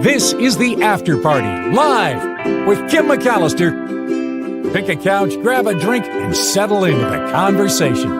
This is the After Party, live with Kim McAllister. Pick a couch, grab a drink, and settle into the conversation.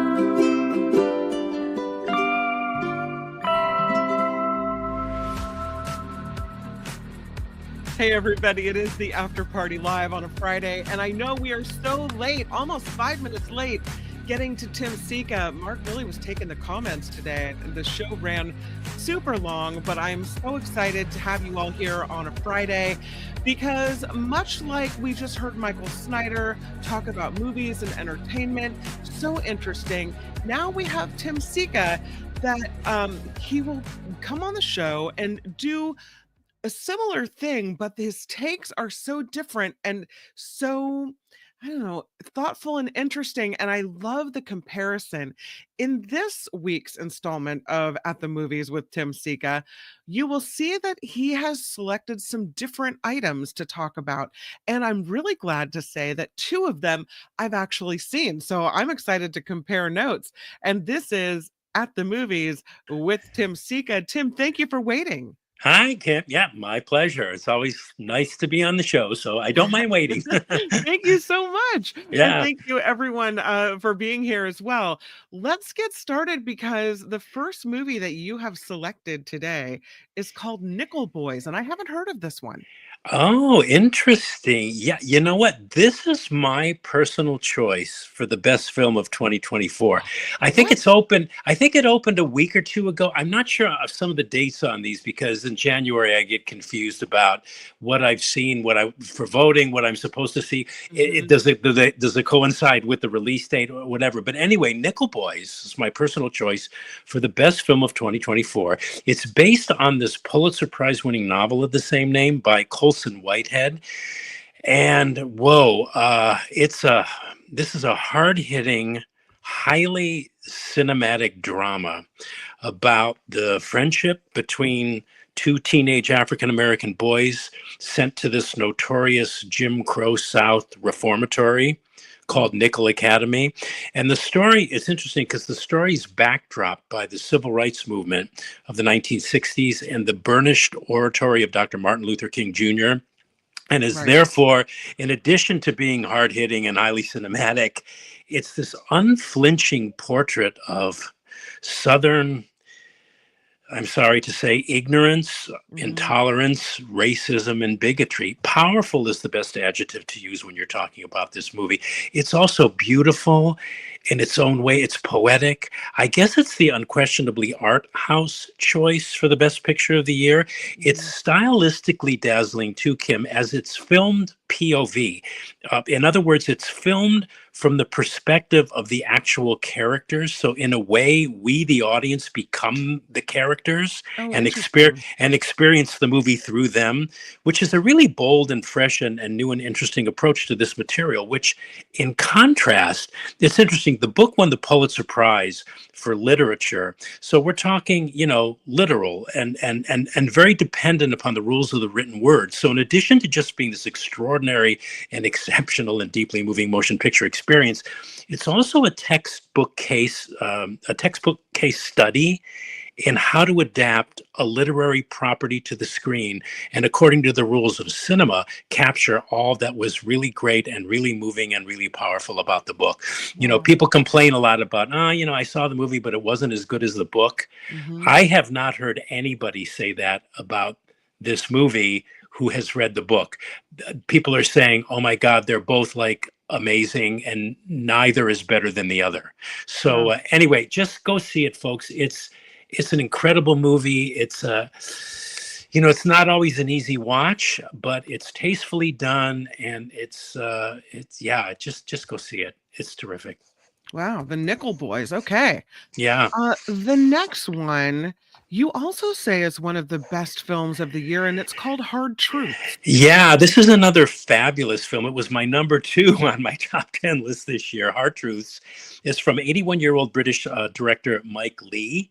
Hey everybody, it is the After Party live on a Friday, and I know we are so late, almost 5 minutes late, getting to Tim Sika. Mark really was taking the comments today, and the show ran super long, but I'm so excited to have you all here on a Friday because much like we just heard Michael Snyder talk about movies and entertainment, so interesting. Now we have Tim Sika that he will come on the show and do a similar thing, but his takes are so different and so, I don't know, thoughtful and interesting. And I love the comparison. In this week's installment of At the Movies with Tim Sika, you will see that he has selected some different items to talk about. And I'm really glad to say that two of them I've actually seen. So I'm excited to compare notes. And this is At the Movies with Tim Sika. Tim, thank you for waiting. Hi, Kim. Yeah, my pleasure. It's always nice to be on the show, so I don't mind waiting. Thank you so much. Yeah. And thank you, everyone, for being here as well. Let's get started because the first movie that you have selected today is called Nickel Boys, and I haven't heard of this one. Oh, interesting. Yeah, you know what? This is my personal choice for the best film of 2024. I think it's open. I think it opened a week or two ago. I'm not sure of some of the dates on these because in January I get confused about what I've seen, for voting, what I'm supposed to see. Does it coincide with the release date or whatever? But anyway, Nickel Boys is my personal choice for the best film of 2024. It's based on this Pulitzer Prize winning novel of the same name by Colson Whitehead, and this is a hard-hitting, highly cinematic drama about the friendship between two teenage African-American boys sent to this notorious Jim Crow South reformatory called Nickel Academy. And the story is interesting because the story is backdropped by the civil rights movement of the 1960s and the burnished oratory of Dr. Martin Luther King Jr. And is therefore, in addition to being hard-hitting and highly cinematic, it's this unflinching portrait of Southern, I'm sorry to say, ignorance, intolerance, racism, and bigotry. Powerful is the best adjective to use when you're talking about this movie. It's also beautiful in its own way. It's poetic. I guess it's the unquestionably art house choice for the best picture of the year. It's stylistically dazzling too, Kim, as it's filmed POV. In other words, it's filmed from the perspective of the actual characters. So in a way, we, the audience, become the characters and experience the movie through them, which is a really bold and fresh and new and interesting approach to this material, which in contrast, it's interesting. The book won the Pulitzer Prize for literature. So we're talking, literal and very dependent upon the rules of the written word. So in addition to just being this extraordinary and exceptional and deeply moving motion picture experience, it's also a textbook case study in how to adapt a literary property to the screen and, according to the rules of cinema, capture all that was really great and really moving and really powerful about the book. People complain a lot about, I saw the movie, but it wasn't as good as the book. I have not heard anybody say that about this movie who has read the book. People are saying, oh my God, they're both like amazing and neither is better than the other. So anyway, just go see it, folks. It's an incredible movie. It's it's not always an easy watch, but it's tastefully done, and just go see it. It's terrific. Wow, the Nickel Boys. Okay. Yeah. The next one you also say is one of the best films of the year, and it's called Hard Truth. Yeah, this is another fabulous film. It was my number 2 on my top 10 list this year. Hard Truths is from 81-year-old British director Mike Leigh.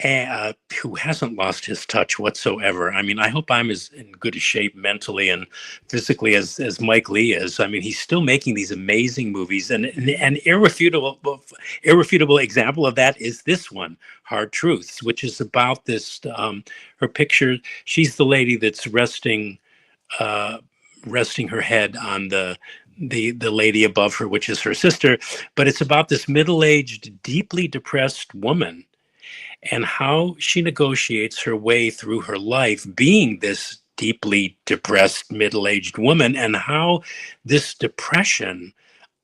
who hasn't lost his touch whatsoever. I mean, I hope I'm as in good a shape mentally and physically as Mike Lee is. I mean, he's still making these amazing movies, and an irrefutable example of that is this one, Hard Truths, which is about this. Her picture. She's the lady that's resting her head on the lady above her, which is her sister. But it's about this middle-aged, deeply depressed woman and how she negotiates her way through her life being this deeply depressed middle-aged woman, and how this depression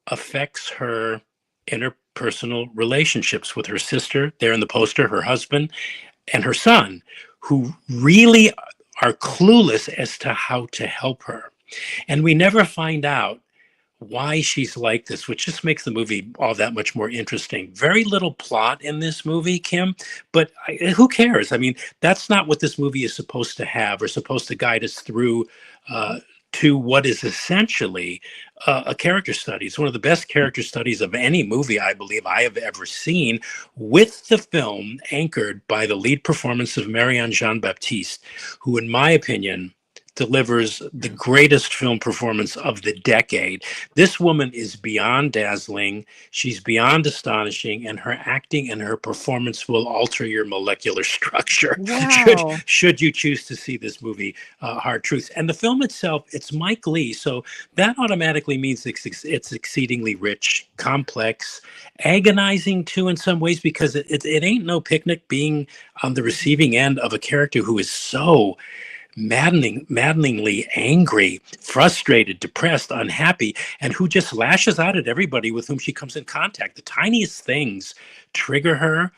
affects her interpersonal relationships with her sister, there in the poster, her husband, and her son, who really are clueless as to how to help her. And we never find out why she's like this, which just makes the movie all that much more interesting. Very little plot in this movie, Kim, but who cares? I mean, that's not what this movie is supposed to have or supposed to guide us through to what is essentially a character study. It's one of the best character studies of any movie I believe I have ever seen, with the film anchored by the lead performance of Marianne Jean-Baptiste, who, in my opinion, delivers the greatest film performance of the decade. This woman is beyond dazzling. She's beyond astonishing, and her acting and her performance will alter your molecular structure. Wow. Should you choose to see this movie, Hard Truths. And the film itself, it's Mike Lee, so that automatically means it's exceedingly rich, complex, agonizing too in some ways, because it ain't no picnic being on the receiving end of a character who is so maddeningly angry, frustrated, depressed, unhappy, and who just lashes out at everybody with whom she comes in contact. The tiniest things trigger her.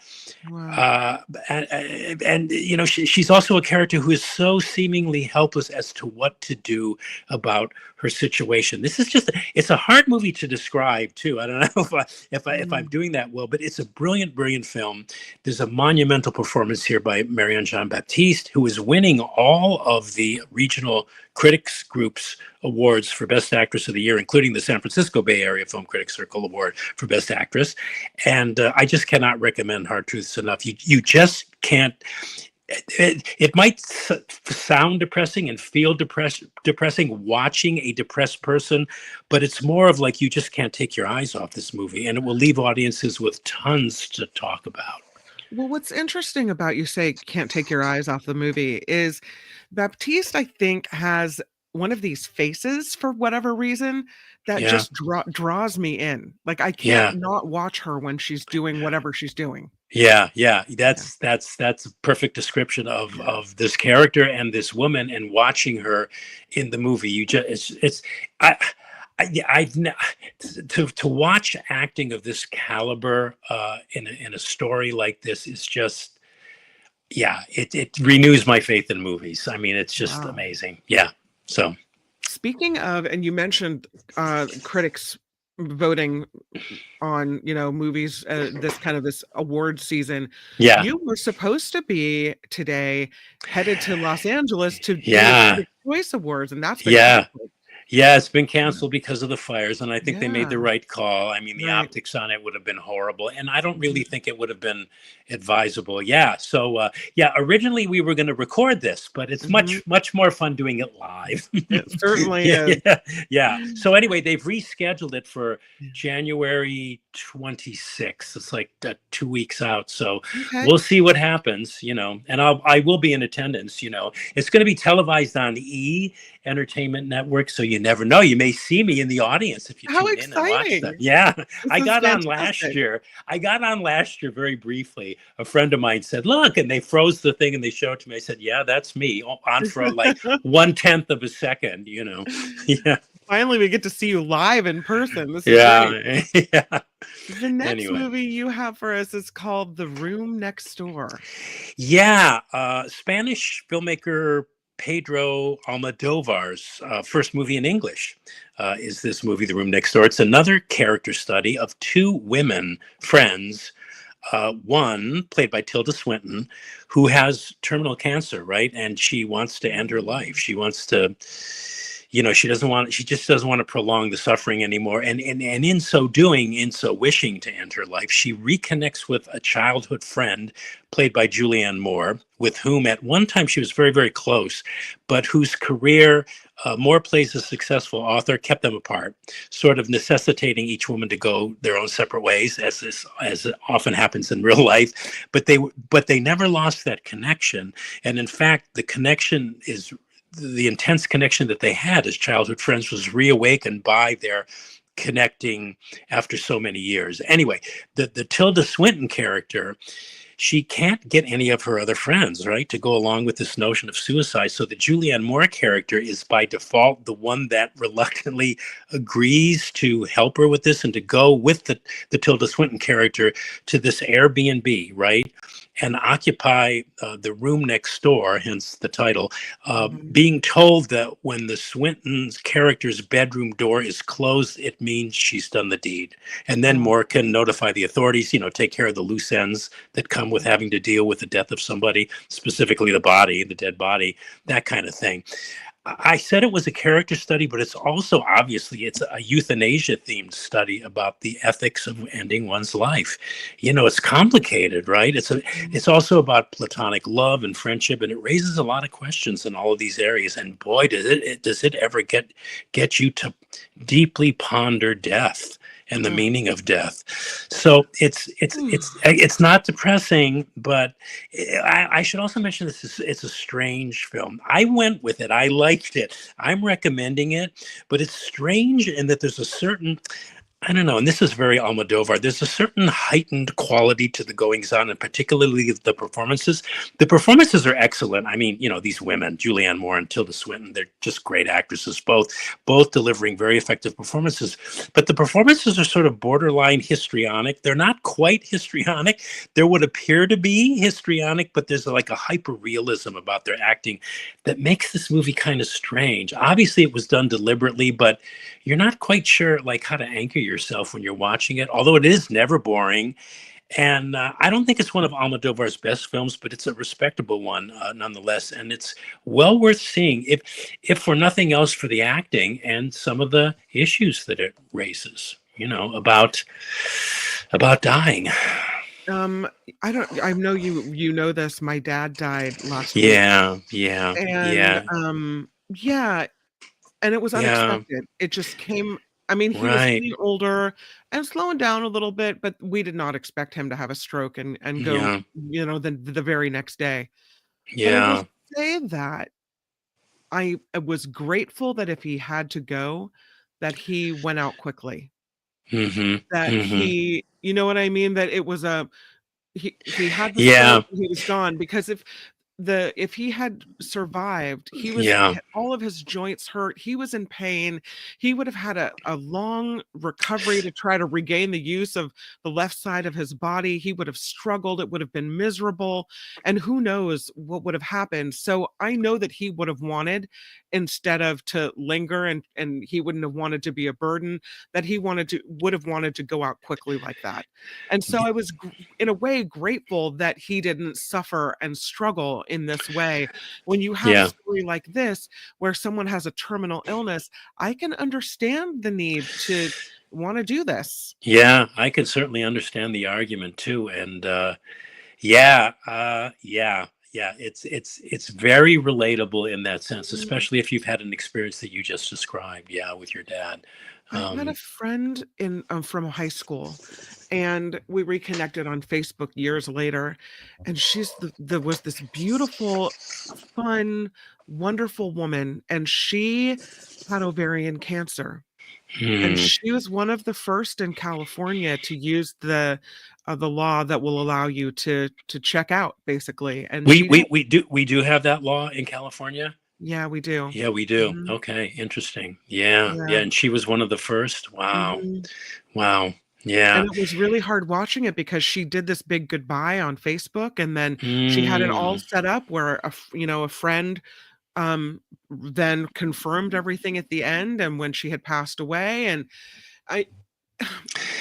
Wow. And you know, she's also a character who is so seemingly helpless as to what to do about her situation. This is it's a hard movie to describe too. I don't know if I'm doing that well, but it's a brilliant film. There's a monumental performance here by Marianne Jean-Baptiste, who is winning all of the regional critics groups awards for Best Actress of the Year, including the San Francisco Bay Area Film Critics Circle Award for Best Actress. And I just cannot recommend Hard Truths enough. You just can't. It might sound depressing and feel depressing watching a depressed person, but it's more of like you just can't take your eyes off this movie, and it will leave audiences with tons to talk about. Well, what's interesting about you say can't take your eyes off the movie is Baptiste, I think, has one of these faces for whatever reason that Yeah. just draws me in. Like I Yeah. can't not watch her when she's doing whatever she's doing. Yeah, that's a perfect description of this character and this woman, and watching her in the movie. You just to watch acting of this caliber in a story like this is just, it renews my faith in movies. I mean, it's just amazing. Yeah. So Speaking of, and you mentioned critics voting on movies this award season. yeah, You were supposed to be today headed to Los Angeles to do Yeah. the Choice Awards, and that's been yeah. canceled. Yeah, it's been canceled because of the fires, and I think they made the Yeah. right call. I mean, the Right. optics on it would have been horrible, and I don't really think it would have been advisable. Yeah, so originally we were going to record this, but it's much more fun doing it live. It certainly yeah, is. yeah. So anyway, they've rescheduled it for January 26th. It's like 2 weeks out, so Okay. we'll see what happens, and I will be in attendance. It's going to be televised on Entertainment Network, so you never know. You may see me in the audience if you How tune in and watch exciting. them. Yeah, I is got on last fantastic. year. I got on last year very briefly. A friend of mine said, "Look," and they froze the thing and they showed it to me. I said, "Yeah, that's me on for like 1/10 of a second." Yeah, Finally, we get to see you live in person. This is yeah, great. yeah. The next Anyway. movie you have for us is called The Room Next Door. Yeah, Spanish filmmaker Pedro Almodovar's first movie in English is this movie, The Room Next Door. It's another character study of two women friends. One, played by Tilda Swinton, who has terminal cancer, right? And she wants to end her life. She wants to, she just doesn't want to prolong the suffering anymore. And in so doing, in so wishing to end her life, she reconnects with a childhood friend played by Julianne Moore, with whom at one time she was very, very close, but whose career, Moore plays a successful author, kept them apart, sort of necessitating each woman to go their own separate ways, as often happens in real life. But they never lost that connection. And in fact, the intense connection that they had as childhood friends was reawakened by their connecting after so many years. Anyway, the Tilda Swinton character, she can't get any of her other friends, right, to go along with this notion of suicide. So the Julianne Moore character is by default the one that reluctantly agrees to help her with this and to go with the Tilda Swinton character to this Airbnb, right, and occupy the room next door, hence the title, being told that when the Swinton's character's bedroom door is closed, it means she's done the deed. And then Moore can notify the authorities, take care of the loose ends that come with having to deal with the death of somebody, specifically the dead body, that kind of thing. I said it was a character study, but it's also obviously it's a euthanasia themed study about the ethics of ending one's life. It's complicated, right? It's also about platonic love and friendship, and it raises a lot of questions in all of these areas. And boy, does it ever get you to deeply ponder death and the meaning of death. So it's not depressing, but I should also mention it's a strange film. I went with it. I liked it. I'm recommending it, but it's strange in that there's a certain, I don't know, and this is very Almodovar, there's a certain heightened quality to the goings-on, and particularly the performances. The performances are excellent. I mean, these women, Julianne Moore and Tilda Swinton, they're just great actresses, both delivering very effective performances. But the performances are sort of borderline histrionic. They're not quite histrionic. There would appear to be histrionic, but there's like a hyper-realism about their acting that makes this movie kind of strange. Obviously, it was done deliberately, but you're not quite sure how to anchor yourself when you're watching it, although it is never boring. And I don't think it's one of Almodovar's best films, but it's a respectable one nonetheless. And it's well worth seeing, if for nothing else, for the acting and some of the issues that it raises, about dying. I know you know this. My dad died last week. Yeah. And and it was unexpected. It just came. I mean, he was getting older and slowing down a little bit, but we did not expect him to have a stroke and go, the very next day. And I will say that I was grateful that if he had to go, that he went out quickly. That he, you know what I mean? That it was he had the stroke, he was gone, because if he had survived, he was all of his joints hurt, he was in pain, he would have had a long recovery to try to regain the use of the left side of his body. He would have struggled, it would have been miserable, and who knows what would have happened. So I know that he would have wanted, instead of to linger and he wouldn't have wanted to be a burden, that he would have wanted to go out quickly like that. And so I was in a way grateful that he didn't suffer and struggle in this way. When you have a story like this where someone has a terminal illness, I can understand the need to want to do this. I can certainly understand the argument too. And it's very relatable in that sense, especially if you've had an experience that you just described with your dad. I had a friend from high school, and we reconnected on Facebook years later, and she's was this beautiful, fun, wonderful woman, and she had ovarian cancer. And she was one of the first in California to use the law that will allow you to check out, basically. And we do have that law in California. Yeah, we do. Yeah, we do. Okay, interesting. Yeah. And she was one of the first. Wow. Wow. Yeah. And it was really hard watching it because she did this big goodbye on Facebook, and then she had it all set up where a friend then confirmed everything at the end, and when she had passed away. And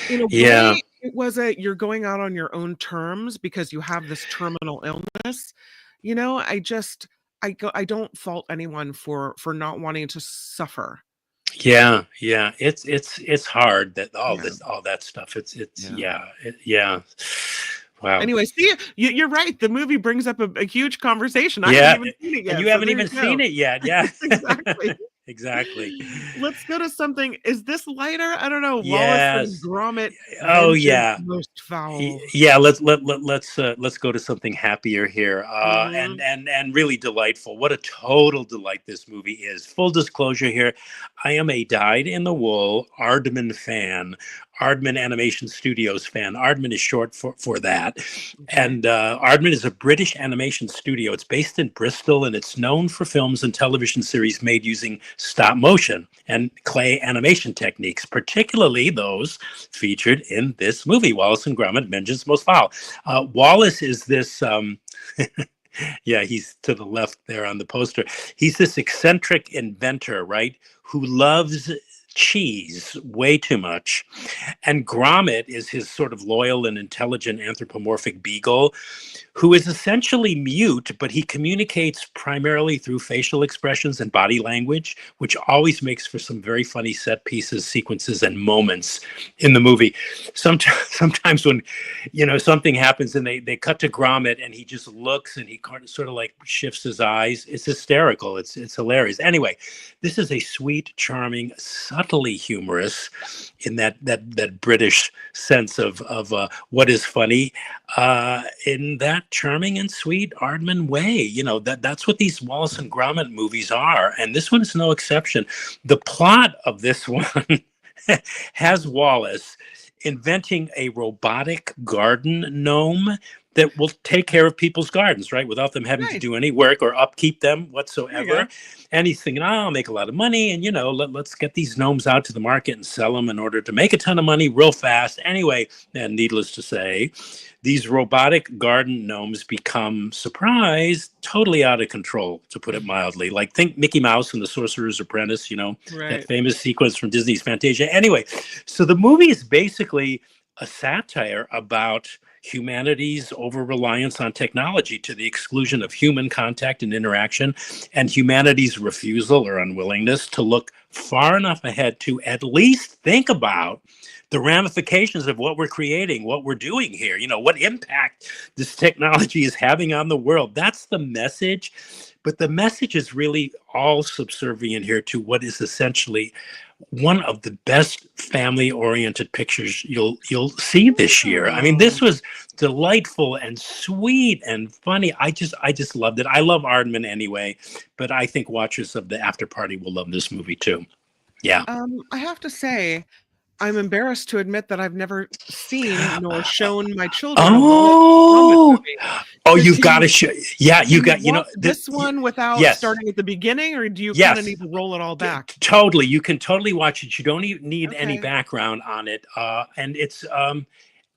in a way, it was you're going out on your own terms because you have this terminal illness. I don't fault anyone for not wanting to suffer. Yeah, yeah. It's hard that Yeah. all that stuff. It's Yeah. yeah. Wow. Anyway, see, you're right. The movie brings up a huge conversation. I haven't Yeah, even seen it and yet, you so haven't there even you go. seen it yet. Yeah. Exactly. Exactly. Let's go to something. Is this lighter? I don't know. Wallace and Yes. Gromit, Oh vengeance yeah. most foul. Yeah, let's go to something happier here, Mhm. and really delightful. What a total delight this movie is. Full disclosure here, I am a dyed-in-the-wool Aardman fan, Aardman Animation Studios fan. Aardman is short for that, Okay. and Aardman is a British animation studio. It's based in Bristol, and it's known for films and television series made using stop motion and clay animation techniques, particularly those featured in this movie, Wallace and Gromit, Vengeance Most Foul. Wallace is this, yeah, he's to the left there on the poster. He's this eccentric inventor, right, who loves cheese way too much. And Gromit is his sort of loyal and intelligent anthropomorphic beagle who is essentially mute, but he communicates primarily through facial expressions and body language, which always makes for some very funny set pieces, sequences, and moments in the movie. Sometimes when, something happens and they cut to Gromit and he just looks and he sort of like shifts his eyes. It's hysterical. It's hilarious. Anyway, this is a sweet, charming, subtly humorous in that British sense of what is funny, in that charming and sweet Aardman way. That's what these Wallace and Gromit movies are, and this one is no exception. The plot of this one has Wallace inventing a robotic garden gnome that will take care of people's gardens, right, without them having to Nice. do any work or upkeep them There you whatsoever. go. And he's thinking, I'll make a lot of money, and let's get these gnomes out to the market and sell them in order to make a ton of money real fast. Anyway, and needless to say, these robotic garden gnomes become, surprise, totally out of control, to put it mildly. Like, think Mickey Mouse and the Sorcerer's Apprentice, that Right. famous sequence from Disney's Fantasia. Anyway, so the movie is basically a satire about humanity's over-reliance on technology to the exclusion of human contact and interaction, and humanity's refusal or unwillingness to look far enough ahead to at least think about the ramifications of what we're creating, what we're doing here, what impact this technology is having on the world. That's the message. But the message is really all subservient here to what is essentially one of the best family-oriented pictures you'll see this year. I mean, this was delightful and sweet and funny. I just loved it. I love Aardman anyway, but I think watchers of the After Party will love this movie too. Yeah. I have to say, I'm embarrassed to admit that I've never seen nor shown my children a Wallace and Gromit Oh, movie. oh, So you've can got to you show. Yeah, you can got. you watch this one without Yes. starting at the beginning, or do you kind Yes. of need to roll it all back? Totally, you can totally watch it. You don't even need any Okay. background on it, and it's.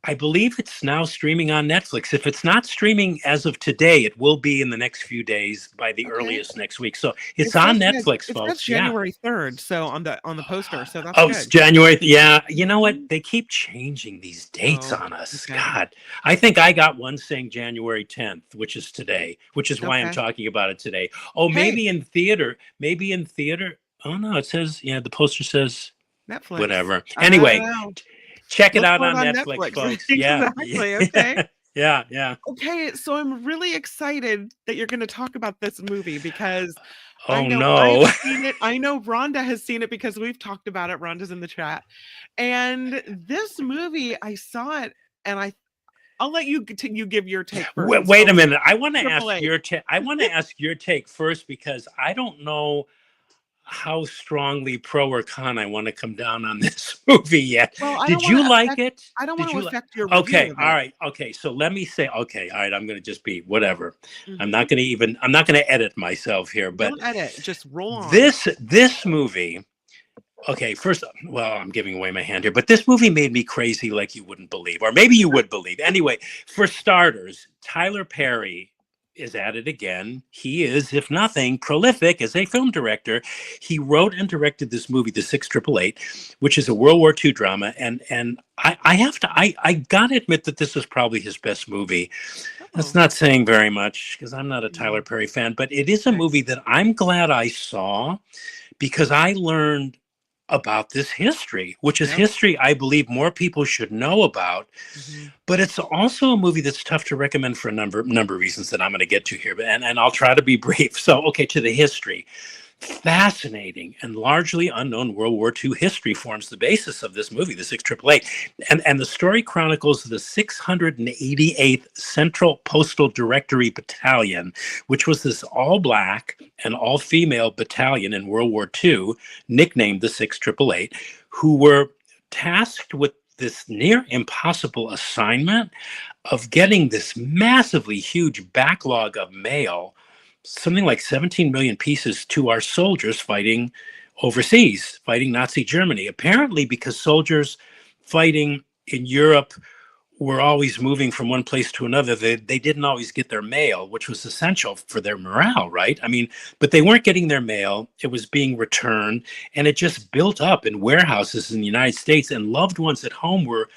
I believe it's now streaming on Netflix. If it's not streaming as of today, it will be in the next few days by the Okay. earliest next week. So It it's on says, yeah, Netflix, it says folks. Yeah. January 3rd, so on the poster, so that's Oh, it's good. January. Yeah. You know what? They keep changing these dates Oh, on us. okay. God, I think I got one saying January 10th, which is today, which is why I'm Okay. talking about it today. Oh, Hey, maybe in theater. Maybe in theater. Oh, no, it says, the poster says Netflix. whatever. I don't Anyway, know. check it Look out for it on on Netflix, Netflix. folks. Yeah. Exactly. Okay. Yeah. Yeah. Okay, so I'm really excited that you're going to talk about this movie because I Oh, know I've no. seen it. I know Rhonda has seen it because we've talked about it. Rhonda's in the chat. And this movie, I saw it and I'll let you you give your take first. Wait a So, minute. I want to Triple ask A. your take. I want to ask your take first because I don't know how strongly pro or con I want to come down on this movie yet. Well, Did you like it? I don't Did want you to like? affect your Okay, review of all it. right, okay. So let me say, okay, all right. I'm going to just be whatever. I'm Mhm. not going to even. I'm not going to edit myself here. But Don't edit, just roll on. this movie. Okay, first, well, I'm giving away my hand here, but this movie made me crazy like you wouldn't believe, or maybe you would believe. Anyway, for starters, Tyler Perry is at it again. He is, if nothing, prolific as a film director. He wrote and directed this movie, The 6888, which is a World War II drama, and I have to, I gotta admit that this is probably his best movie. That's Oh, not saying very much because I'm not a Tyler no. Perry fan, but it is a Okay. movie that I'm glad I saw because I learned about this history, which is Yep. history I believe more people should know about. Mhm. But it's also a movie that's tough to recommend for a number of reasons that I'm going to get to here. And I'll try to be brief. So, okay, to the history. Fascinating and largely unknown World War II history forms the basis of this movie, the 688. And the story chronicles the 688th Central Postal Directory Battalion, which was this all black and all female battalion in World War II, nicknamed the 6888, who were tasked with this near impossible assignment of getting this massively huge backlog of mail, something like 17 million pieces, to our soldiers fighting overseas, fighting Nazi Germany. Apparently, because soldiers fighting in Europe were always moving from one place to another, they didn't always get their mail, which was essential for their morale, right? I mean, but they weren't getting their mail. It was being returned, and it just built up in warehouses in the United States, and loved ones at home were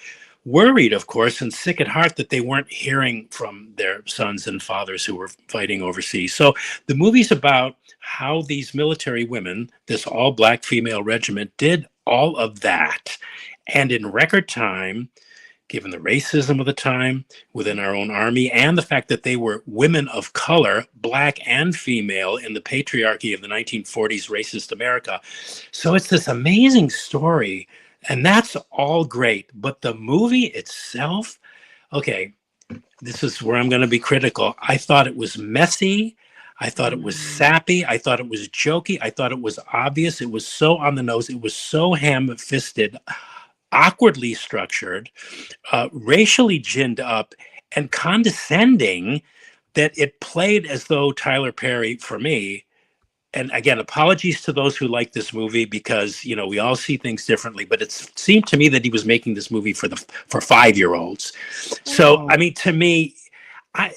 worried, of course, and sick at heart that they weren't hearing from their sons and fathers who were fighting overseas. So the movie's about how these military women, this all black female regiment, did all of that. And in record time, given the racism of the time within our own army and the fact that they were women of color, black and female, in the patriarchy of the 1940s racist America. So it's this amazing story, and that's all great. But the movie itself, okay, this is where I'm going to be critical. I thought it was messy. I thought it was Mm. sappy. I thought it was jokey. I thought it was obvious. It was so on the nose. It was so ham-fisted, awkwardly structured, racially ginned up, and condescending, that it played as though Tyler Perry, for me, and again, apologies to those who like this movie, because we all see things differently, but it seemed to me that he was making this movie for 5-year-olds. So Oh. I mean, to me,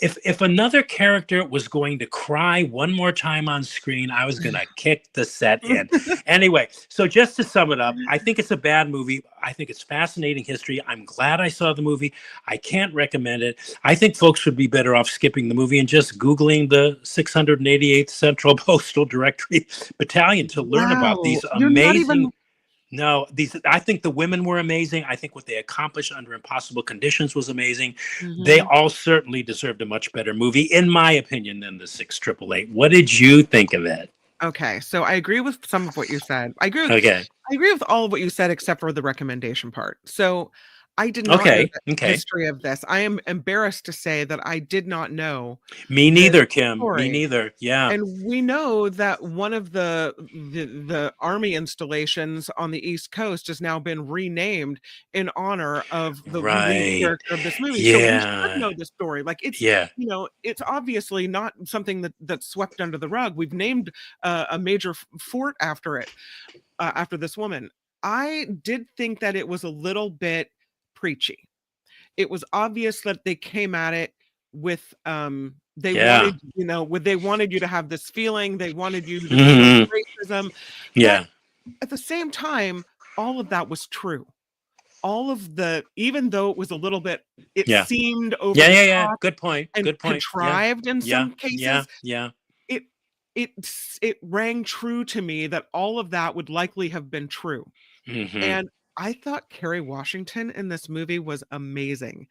if another character was going to cry one more time on screen, I was going to kick the set in. Anyway, so just to sum it up, I think it's a bad movie. I think it's fascinating history. I'm glad I saw the movie. I can't recommend it. I think folks would be better off skipping the movie and just Googling the 688th Central Postal Directory Battalion to learn about Wow. these You're not even. amazing. No, I think the women were amazing. I think what they accomplished under impossible conditions was amazing. They Mhm. all certainly deserved a much better movie, in my opinion, than the 688. What did you think of it? Okay, so I agree with some of what you said. Okay. I agree with all of what you said except for the recommendation part. So I did not know Okay. the Okay. history of this. I am embarrassed to say that I did not know Me this neither, Kim. Me story. neither. Yeah. And we know that one of the army installations on the East Coast has now been renamed in honor of the lead Right. character of this movie. So we should Yeah. know the story. Like it's Yeah. it's obviously not something that's swept under the rug. We've named a major fort after it, after this woman. I did think that it was a little bit preachy. It was obvious that they came at it with they Yeah. wanted, they wanted you to have this feeling, they wanted you to feel Mhm. racism, but Yeah. at the same time, all of that was true. All of the even though it was a little bit, it Yeah. seemed over Yeah. the Yeah. Yeah. top Good point. and Good point. Yeah. contrived in Yeah. some cases, Yeah. Yeah. it it rang true to me that all of that would likely have been true. Hmm. And I thought Kerry Washington in this movie was amazing.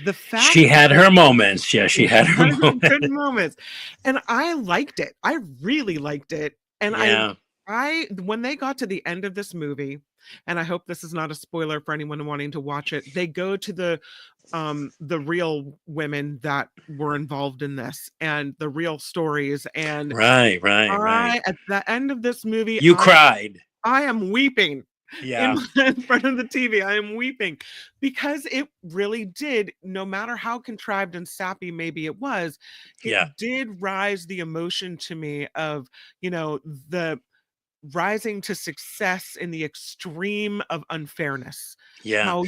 The fact She had that her moments. Yeah, she had she her had her good moments. moments, and I liked it. I really liked it, and Yeah. I when they got to the end of this movie, and I hope this is not a spoiler for anyone wanting to watch it, they go to the real women that were involved in this and the real stories, and Right. Right. Right. I at the end of this movie, You cried. I am weeping Yeah. in front of the TV. I am weeping because it really did, no matter how contrived and sappy maybe it Yeah. did rise the emotion to me of, the rising to success in the extreme of unfairness. Yeah. How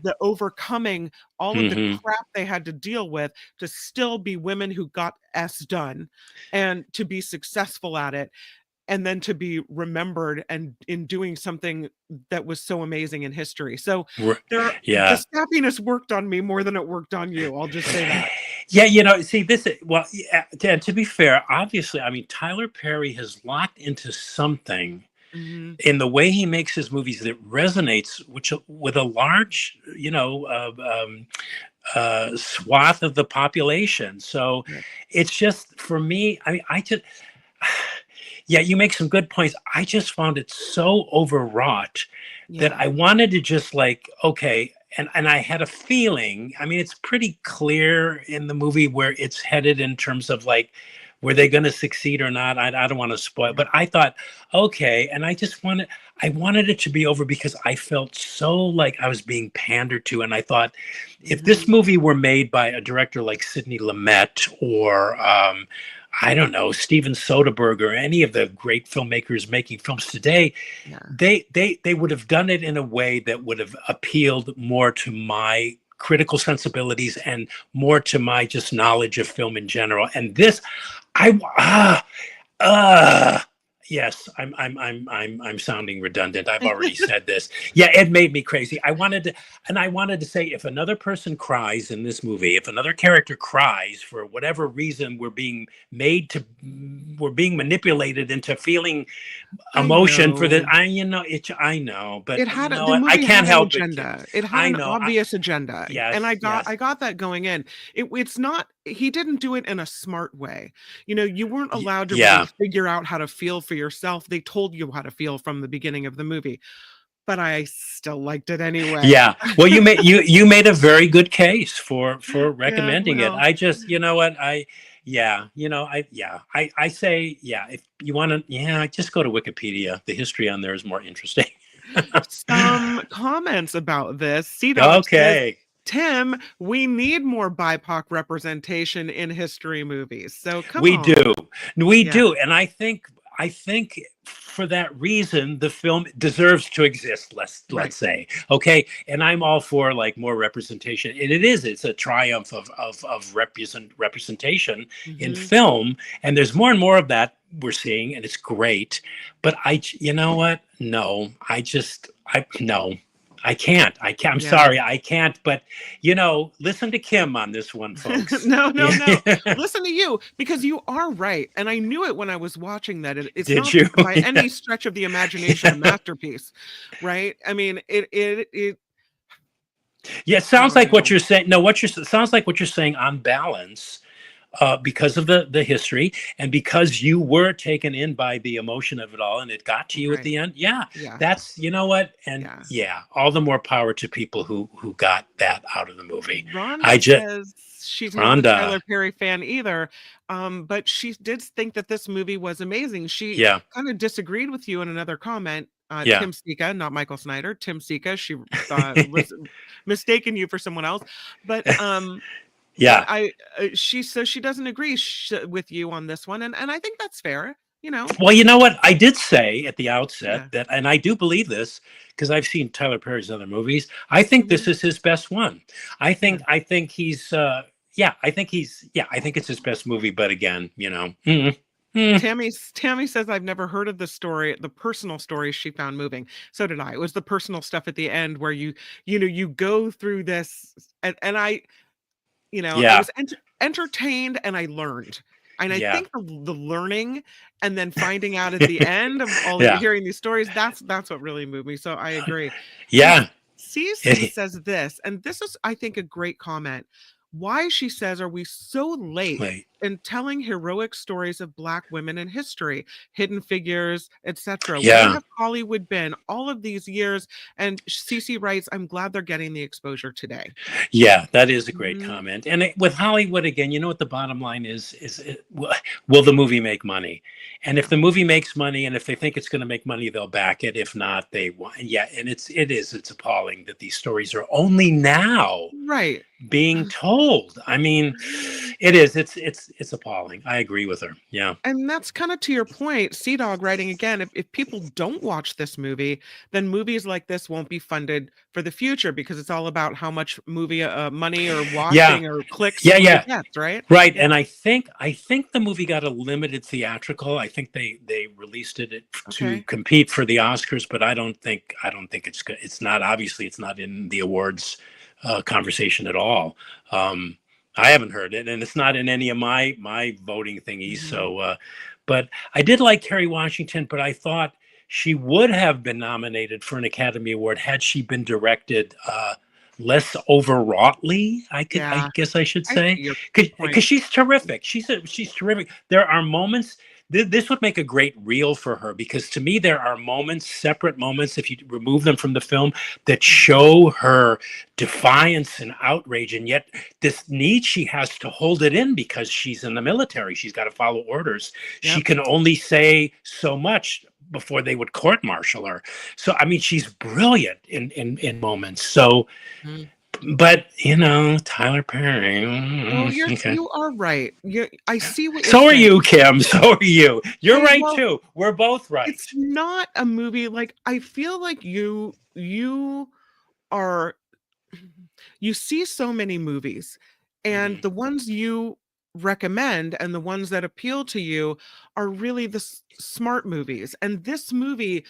the overcoming all of the Hmm. crap they had to deal with to still be women who got S done and to be successful at it, and then to be remembered and in doing something that was so amazing in history. So the Yeah. sappiness worked on me more than it worked on you. I'll just say that. Yeah, you know, see, this is, well, yeah, and to be fair, obviously, I mean, Tyler Perry has locked into something Hmm. in the way he makes his movies that resonates, which with a large, you know, swath of the population. So Yeah. it's just for me. I mean, I just, yeah, you make some good points. I just found it so overwrought that Yeah. I wanted to just like, okay, and I had a feeling. I mean, it's pretty clear in the movie where it's headed in terms of like, were they going to succeed or not? I don't want to spoil, Yeah. but I thought, okay, and I wanted it to be over because I felt so like I was being pandered to, and I thought, if this Hmm. movie were made by a director like Sidney Lumet or I don't know, Steven Soderbergh or any of the great filmmakers making films today, Yeah. they would have done it in a way that would have appealed more to my critical sensibilities and more to my just knowledge of film in general. And this, I uh yes, I'm sounding redundant. I've already said this. Yeah, it made me crazy. I wanted to say, if another person cries in this movie, if another character cries for whatever reason, we're being manipulated into feeling I emotion for the, know. I know, but It you had know the what? I movie can't had an help it, Kim. agenda. It had I an know. obvious agenda, and Yes, yes. I got that going in. It's not, he didn't do it in a smart way. You know, you weren't allowed to really Yeah. figure out how to feel for yourself. They told you how to feel from the beginning of the movie, but I still liked it anyway. Yeah. Well, you made a very good case for Yeah, recommending it. well, I just, you know what, I say, yeah, if you want to, yeah, just go to Wikipedia. The history on there is more interesting. some comments about this. Sea Dog says, Okay. Tim, we need more BIPOC representation in history movies. So come We on. do. We Yeah, do. And I think for that reason the film deserves to exist, right. let's say. Okay? And I'm all for like more representation. And it's a triumph of representation in Hmm. film, and there's more and more of that we're seeing, and it's great. But you know what? No. I no. I can't. I can't. I'm Yeah. sorry. I can't. But you know, listen to Kim on this one, folks. No, no, no. Yeah. Listen to you, because you are right. And I knew it when I was watching that. It's Did not you? by Yeah. any stretch of the imagination a masterpiece, right? I mean, Yeah, it I sounds don't like what know. you're saying. No, sounds like what you're saying on balance, because of the history and because you were taken in by the emotion of it all, and it got to you at Right. the end. Yeah, Yeah. that's, you know what, and Yeah. yeah, all the more power to people who got that out of the movie. I Rhonda just says she's not a Rhonda, Tyler Perry fan either, but she did think that this movie was amazing. She yeah, kind of disagreed with you in another comment. yeah, Tim Sika, not Michael Snyder. Tim Sika, she thought was mistaken you for someone else, but yeah. she says she doesn't agree with you on this one, and I think that's fair. You know, Well, you know what? I did say at the outset yeah. that, and I do believe this because I've seen Tyler Perry's other movies. I think this Mhm. is his best one. Yeah. I think he's, yeah, I think it's his best movie. But again, you know, Tammy says I've never heard of the story, the personal story she found moving. So did I. It was the personal stuff at the end where you know, you go through this, and I, you know, I yeah, was entertained and I learned. And I yeah, think the learning and then finding out at the end of all yeah, hearing these stories, that's what really moved me. So I agree. And yeah. CC says this, and this is, I think, a great comment. Why, she says, are we so late Wait, in telling heroic stories of Black women in history, hidden figures, etc.? Where yeah. have Hollywood been all of these years? And CC writes, I'm glad they're getting the exposure today. Yeah, that is a great Mhm. comment. And with Hollywood, again, you know what the bottom line is will the movie make money? And if the movie makes money, and if they think it's going to make money, they'll back it. If not, they won't. Yeah, and it's appalling that these stories are only now Right. being told. I mean, it is. It's appalling. I agree with her. Yeah. And that's kind of to your point, Sea Dog writing again. If people don't watch this movie, then movies like this won't be funded for the future because it's all about how much movie money or Yeah. watching or clicks a Yeah. movie Yeah. gets, right? Right. Yeah. And I think the movie got a limited theatrical. I think they released it to Okay. compete for the Oscars, but I don't think it's good. It's not, obviously it's not in the awards conversation at all. Um, I haven't heard it, and it's not in any of my voting thingies. Mhm. So, but I did like Kerry Washington, but I thought she would have been nominated for an Academy Award had she been directed less overwroughtly. I Yeah, guess I should I see say, your point. because she's terrific. She's terrific. There are moments. This would make a great reel for her because to me there are moments, separate moments, if you remove them from the film, that show her defiance and outrage, and yet this need she has to hold it in because she's in the military. She's got to follow orders. She Yep. can only say so much before they would court martial her. So I mean, she's brilliant in moments. So, Mhm. but Tyler Perry. Well, Okay. you are right. I see what you're So are saying. you, Kim. So are you. You're right Well, too. We're both right. it's not a movie like I feel like you are you see so many movies, and Mhm. the ones you recommend and the ones that appeal to you are really the smart movies. And this movie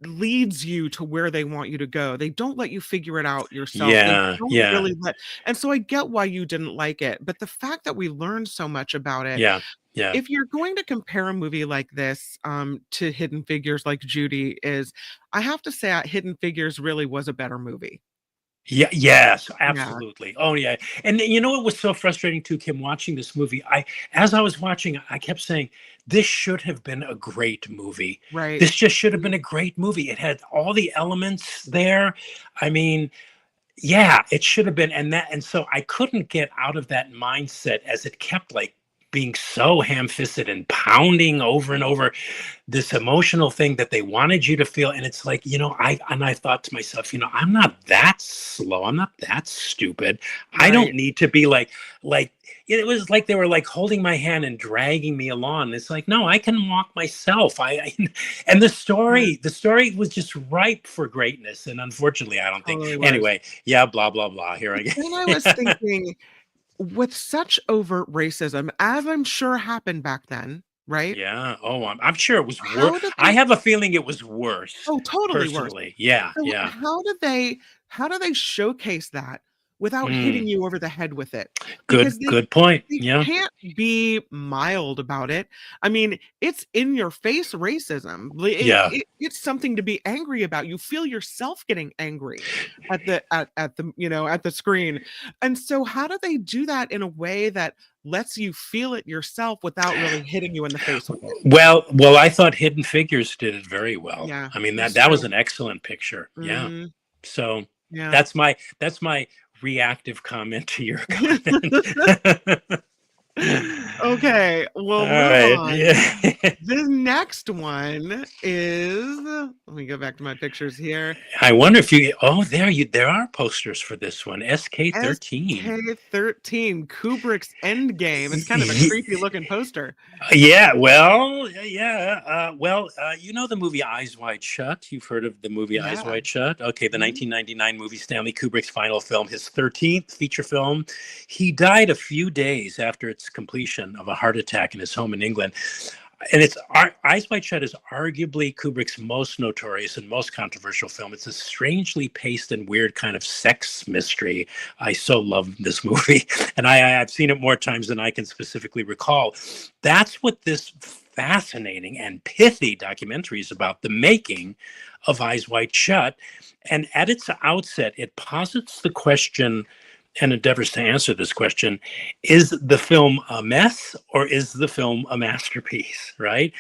leads you to where they want you to go. They don't let you figure it out yourself. They Yeah, don't yeah, really let, and so I get why you didn't like it. But the fact that we learned so much about it, yeah, yeah. if you're going to compare a movie like this to Hidden Figures like Judy is, I have to say Hidden Figures really was a better movie. Yeah, yes, Yeah, absolutely. Oh yeah. And you know what was so frustrating too, Kim, watching this movie? As I was watching, I kept saying, this should have been a great movie. right. This just should have been a great movie. It had all the elements there. I mean, yeah, it should have been. And so I couldn't get out of that mindset as it kept like being so ham-fisted and pounding over and over this emotional thing that they wanted you to feel. And it's like, I thought to myself, I'm not that slow, I'm not that stupid. I don't Right. need to be like it was like they were like holding my hand and dragging me along. It's like, no, I can walk myself. And the Right. story was just ripe for greatness, and unfortunately I don't think. Totally was. Anyway, yeah, blah blah blah, here I But then I was go. thinking, with such overt racism, as I'm sure happened back then, right? Yeah. Oh, I'm sure it was worse. How did I they have a feeling it was worse, Oh, totally worse. personally. Yeah, So yeah. how do they showcase that without hitting Mm, you over the head with it? good Because good point. they Yeah. can't be mild about it. I mean, it's in your face racism. Yeah. It's something to be angry about. You feel yourself getting angry at the screen. And so how do they do that in a way that lets you feel it yourself without really hitting you in the face with it? Well, I thought Hidden Figures did it very well. Yeah, I mean, that it's that was true. an excellent picture. Yeah. Mhm. So Yeah. that's my reactive comment to your comment. Okay, All we'll move right. on. Yeah. The next one is let me go back to my pictures here. I wonder if there are posters for this one. SK13. SK13, Kubrick's Endgame. It's kind of a creepy looking poster. Yeah, well, yeah. The movie Eyes Wide Shut. You've heard of the movie Eyes Yeah. Wide Shut? Okay, the Mhm. 1999 movie, Stanley Kubrick's final film, his 13th feature film. He died a few days after its completion of a heart attack in his home in England. And Eyes Wide Shut is arguably Kubrick's most notorious and most controversial film. It's a strangely paced and weird kind of sex mystery. I so love this movie, and I've seen it more times than I can specifically recall. That's what this fascinating and pithy documentary is about: the making of Eyes Wide Shut. And at its outset, it posits the question and endeavors to answer this question: is the film a mess or is the film a masterpiece, right?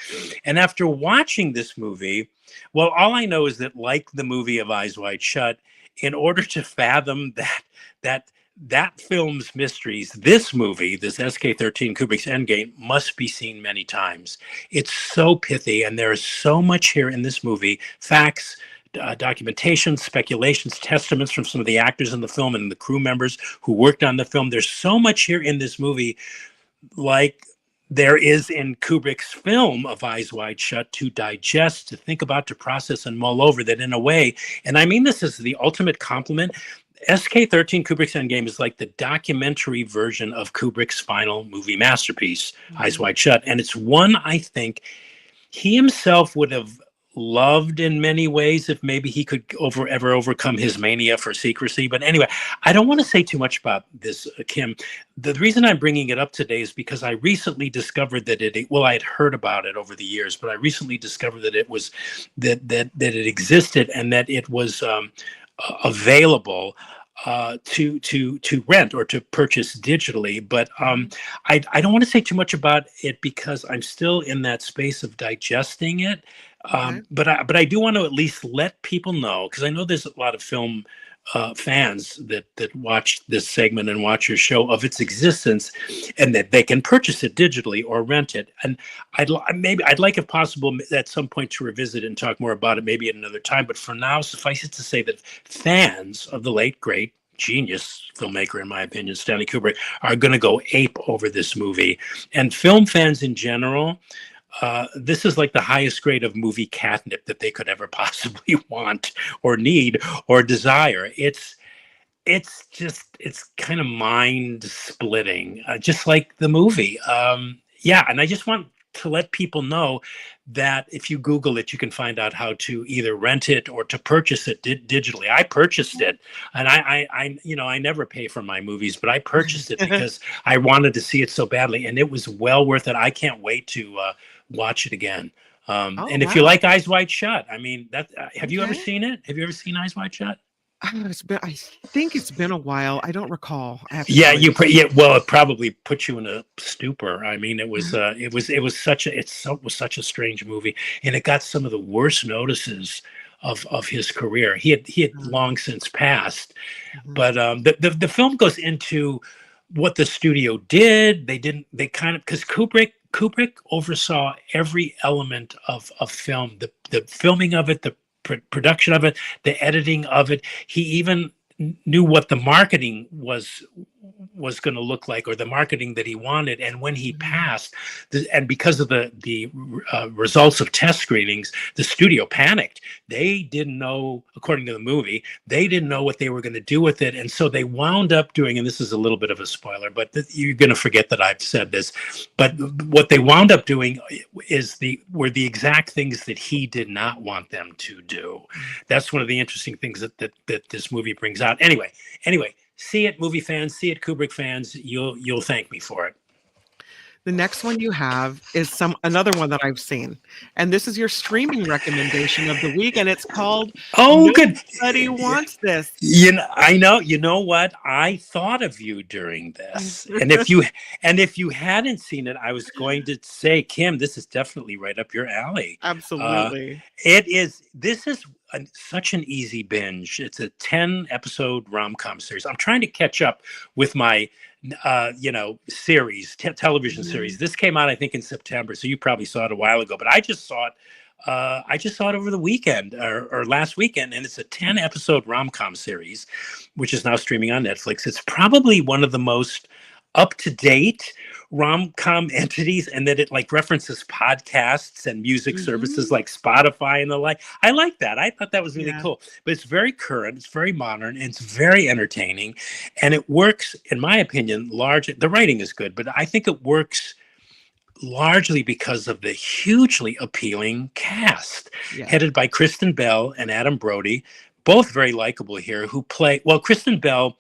And after watching this movie, well, all I know is that, like the movie of Eyes Wide Shut, in order to fathom that that film's mysteries, this movie, this SK13 Kubrick's Endgame, must be seen many times. It's so pithy, and there is so much here in this movie: facts, documentation, speculations, testaments from some of the actors in the film and the crew members who worked on the film. There's so much here in this movie, like there is in Kubrick's film of Eyes Wide Shut, to digest, to think about, to process and mull over, that in a way, and I mean this is the ultimate compliment, SK13 Kubrick's Endgame is like the documentary version of Kubrick's final movie masterpiece, Eyes Mhm. Wide Shut. And it's one I think he himself would have loved in many ways if maybe he could ever overcome his mania for secrecy. But anyway, I don't want to say too much about this, Kim. The reason I'm bringing it up today is because I recently discovered that I had heard about it over the years, but I recently discovered that it was that it existed and that it was available to rent or to purchase digitally. But I don't want to say too much about it because I'm still in that space of digesting it. Okay. But I do want to at least let people know, because I know there's a lot of film fans that watch this segment and watch your show, of its existence, and that they can purchase it digitally or rent it. And I'd like, if possible, at some point to revisit it and talk more about it, maybe at another time. But for now, suffice it to say that fans of the late great genius filmmaker, in my opinion, Stanley Kubrick, are going to go ape over this movie. And film fans in general, this is like the highest grade of movie catnip that they could ever possibly want or need or desire. It's kind of mind splitting, just like the movie. And I just want to let people know that if you Google it, you can find out how to either rent it or to purchase it digitally. I purchased it, and I never pay for my movies, but I purchased it because I wanted to see it so badly, and it was well worth it. I can't wait to watch it again. And if you like Eyes Wide Shut, I mean, have you ever seen it? Have you ever seen Eyes Wide Shut? I think it's been a while. I don't recall. Well, it probably put you in a stupor. I mean, it was such a strange movie, and it got some of the worst notices of his career. He had long since passed, but the film goes into what the studio did. They kind of, because Kubrick oversaw every element of film, the filming of it, the production of it, the editing of it. He even knew what the marketing was going to look like, or the marketing that he wanted. And when he passed, and because of the results of test screenings, the studio panicked. They didn't know, according to the movie, they didn't know what they were going to do with it. And so they wound up doing, and this is a little bit of a spoiler, but you're going to forget that I've said this, but what they wound up doing were the exact things that he did not want them to do. That's one of the interesting things that this movie brings out. Anyway, see it, movie fans, see it, Kubrick fans. You'll thank me for it. The next one you have is another one that I've seen, and this is your streaming recommendation of the week, and it's called Good. Nobody Wants This. I know. You know what? I thought of you during this, and if you hadn't seen it, I was going to say, Kim, this is definitely right up your alley. Absolutely. This is such an easy binge. It's a 10-episode rom-com series. I'm trying to catch up with my series, television series. This came out, I think, in September, so you probably saw it a while ago, but I just saw it over the weekend or last weekend, and it's a 10-episode rom-com series, which is now streaming on Netflix. It's probably one of the most up-to-date rom-com entities, and that it like references podcasts and music services like Spotify and the like. I like that. I thought that was really cool. But it's very current, it's very modern, and it's very entertaining. And it works, in my opinion, the writing is good, but I think it works largely because of the hugely appealing cast, headed by Kristen Bell and Adam Brody, both very likable here, who play, well, Kristen Bell,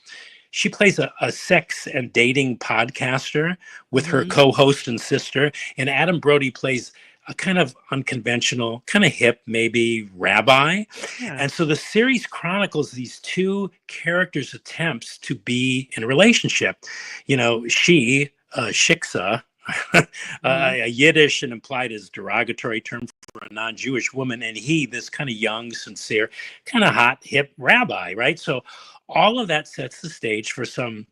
she plays a sex and dating podcaster with her co-host and sister. And Adam Brody plays a kind of unconventional, kind of hip, maybe rabbi. Yeah. And so the series chronicles these two characters' attempts to be in a relationship. She, Shiksa, a Yiddish and implied as derogatory term for a non-Jewish woman, and he, this kind of young, sincere, kind of hot, hip rabbi, right? So all of that sets the stage for some,